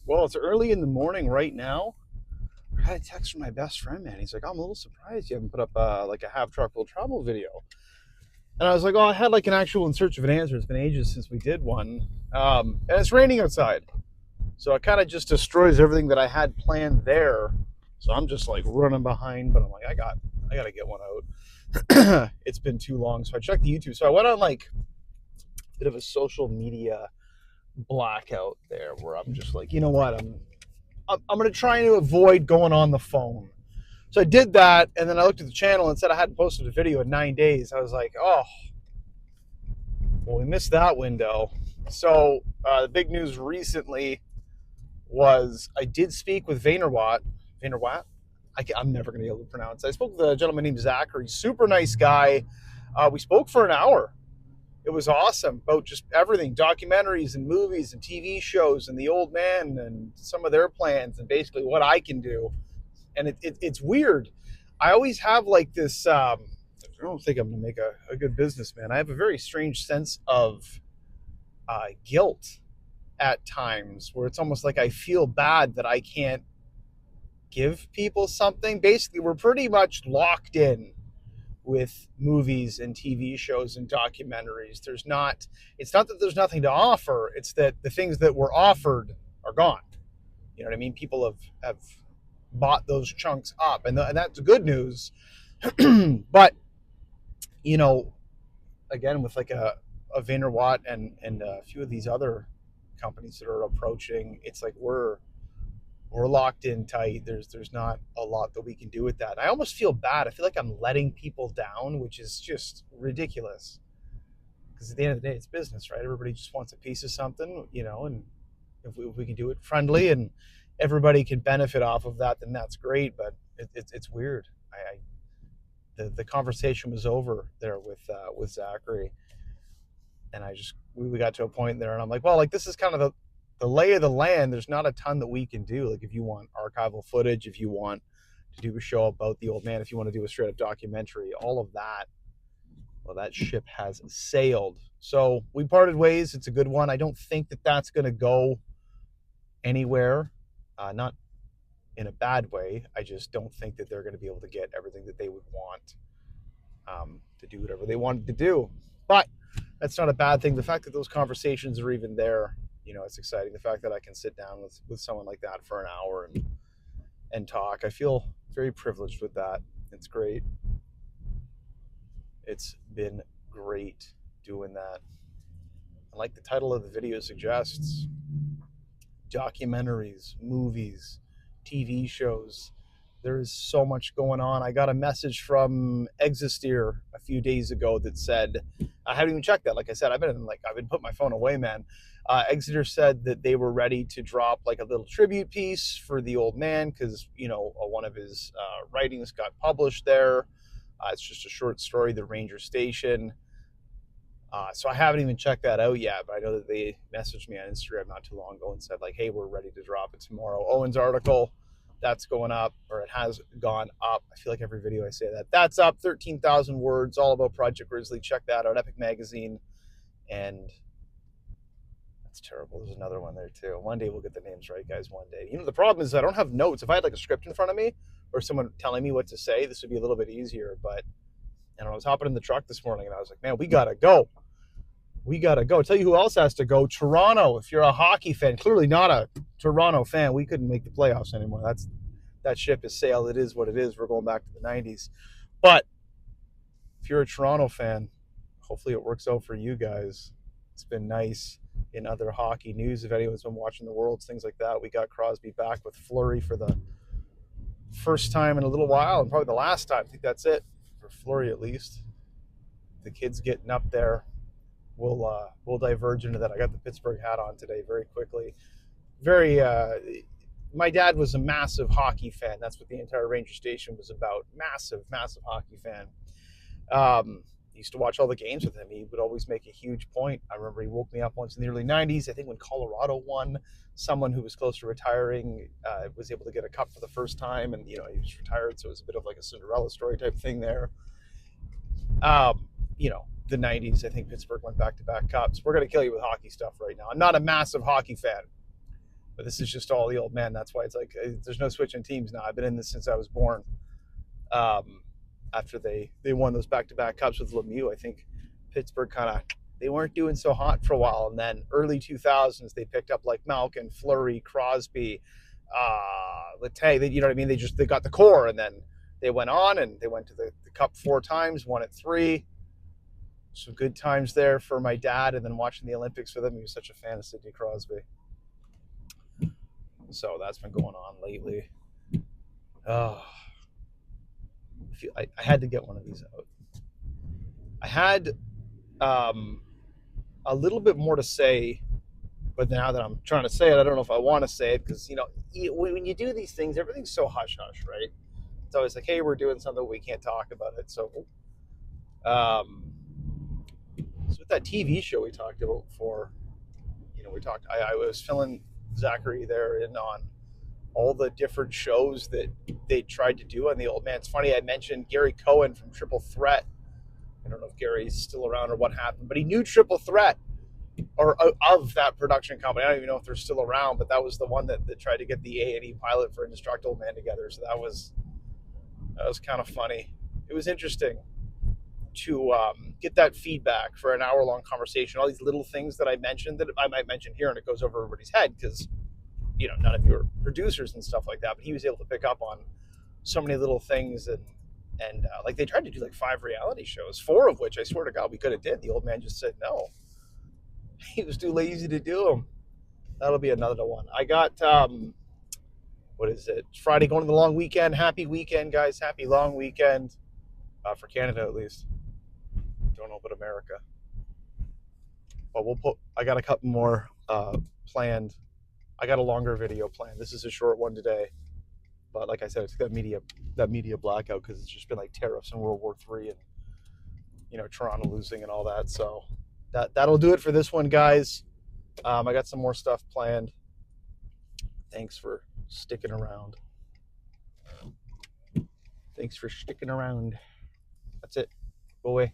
Well, it's early in the morning right now. I had a text from my best friend, man. He's like, I'm a little surprised you haven't put up like a half truck full travel video. And I was like, oh, I had like an actual in search of an answer. It's been ages since we did one. And it's raining outside. So it kind of just destroys everything that I had planned there. So I'm just like running behind, but I'm like, I got to get one out. It's been too long. So I checked the YouTube. So I went on like a bit of a social media blackout there where I'm just like, you know what? I'm going to try to avoid going on the phone. So I did that, and then I looked at the channel and said I hadn't posted a video in 9 days. I was like, oh, well, we missed that window. So the big news recently was I did speak with Vaynerwatt. I'm never going to be able to pronounce it. I spoke with a gentleman named Zachary, super nice guy. We spoke for an hour. It was awesome about just everything, documentaries and movies and TV shows and the old man and some of their plans and basically what I can do. And it's weird. I always have like this. I don't think I'm going to make a good businessman. I have a very strange sense of guilt at times where it's almost like I feel bad that I can't give people something. Basically, we're pretty much locked in with movies and TV shows and documentaries. It's not that there's nothing to offer, it's that the things that were offered are gone. You know what I mean? People have bought those chunks up, and that's good news. But, you know, again, with like a Vaynerwatt and a few of these other companies that are approaching, it's like we're locked in tight. There's not a lot that we can do with that. I almost feel bad. I feel like I'm letting people down, which is just ridiculous. Because at the end of the day, it's business, right? Everybody just wants a piece of something, and if we can do it friendly and everybody can benefit off of that, then that's great. But it's weird. The conversation was over there with Zachary, and we got to a point there, and I'm like, well, like this is kind of the lay of the land. There's not a ton that we can do. Like if you want archival footage, if you want to do a show about the old man, if you want to do a straight up documentary, all of that, well, that ship has sailed. So we parted ways. It's a good one. I don't think that that's going to go anywhere. Not in a bad way. I just don't think that they're going to be able to get everything that they would want to do whatever they wanted to do. But that's not a bad thing. The fact that those conversations are even there, it's exciting. The fact that I can sit down with someone like that for an hour and talk, I feel very privileged with that. It's great. It's been great doing that. And like the title of the video suggests, documentaries, movies, TV shows. There is so much going on. I got a message from Existeer a few days ago that said, I haven't even checked that. Like I said, I've been putting my phone away, man. Exeter said that they were ready to drop like a little tribute piece for the old man because one of his writings got published there. It's just a short story, The Ranger Station. So I haven't even checked that out yet, but I know that they messaged me on Instagram not too long ago and said like, hey, we're ready to drop it tomorrow. Owen's article, that's going up, or it has gone up. I feel like every video I say that. That's up, 13,000 words, all about Project Grizzly. Check that out, Epic Magazine. And that's terrible. There's another one there too. One day we'll get the names right, guys, one day. The problem is I don't have notes. If I had like a script in front of me or someone telling me what to say, this would be a little bit easier. But I was hopping in the truck this morning and I was like, man, we got to go. We got to go. Tell you who else has to go. Toronto, if you're a hockey fan, clearly not a Toronto fan, we couldn't make the playoffs anymore. That ship has sailed. It is what it is. We're going back to the 90s. But if you're a Toronto fan, hopefully it works out for you guys. It's been nice in other hockey news. If anyone's been watching the Worlds, things like that, we got Crosby back with Fleury for the first time in a little while, and probably the last time. I think that's it, for Fleury at least. The kid's getting up there. We'll diverge into that. I got the Pittsburgh hat on today very quickly. My dad was a massive hockey fan. That's what the entire Ranger Station was about. Massive hockey fan. Used to watch all the games with him. He would always make a huge point. I remember he woke me up once in the early 90s, I think when Colorado won. Someone who was close to retiring was able to get a cup for the first time, and he was retired, so it was a bit of like a Cinderella story type thing there. The 90s, I think Pittsburgh went back-to-back cups. We're going to kill you with hockey stuff right now. I'm not a massive hockey fan. But this is just all the old man. That's why it's like there's no switching teams now. I've been in this since I was born. After they won those back-to-back cups with Lemieux, I think Pittsburgh kind of they weren't doing so hot for a while, and then early 2000s they picked up like Malkin, Fleury, Crosby, Letang. You know what I mean? They got the core, and then they went on and they went to the cup 4 times, won it 3. Some good times there for my dad, and then watching the Olympics with him. He was such a fan of Sidney Crosby. So that's been going on lately. Oh, I had to get one of these out. I had a little bit more to say, but now that I'm trying to say it, I don't know if I want to say it because, when you do these things, everything's so hush hush, right? It's always like, hey, we're doing something, we can't talk about it. So, with that TV show we talked about before, I was filling Zachary there in on all the different shows that they tried to do on the old man. It's funny, I mentioned Gary Cohen from Triple Threat. I don't know if Gary's still around or what happened, but he knew Triple Threat or of that production company. I don't even know if they're still around, but that was the one that tried to get the A&E pilot for Indestructible Man together. So that was kind of funny. It was interesting to get that feedback for an hour-long conversation. All these little things that I mentioned that I might mention here, and it goes over everybody's head because none of you are producers and stuff like that. But he was able to pick up on so many little things, and like they tried to do like 5 reality shows, 4 of which I swear to God we could have did. The old man just said no. He was too lazy to do them. That'll be another one. I got what is it? It's Friday, going to the long weekend. Happy weekend, guys. Happy long weekend for Canada at least. Don't know about America, but I got a couple more planned. I got a longer video planned. This is a short one today, but like I said, it's that media blackout because it's just been like tariffs and World War III and Toronto losing and all that. So that'll do it for this one, guys. I got some more stuff planned. Thanks for sticking around. That's it. Go away.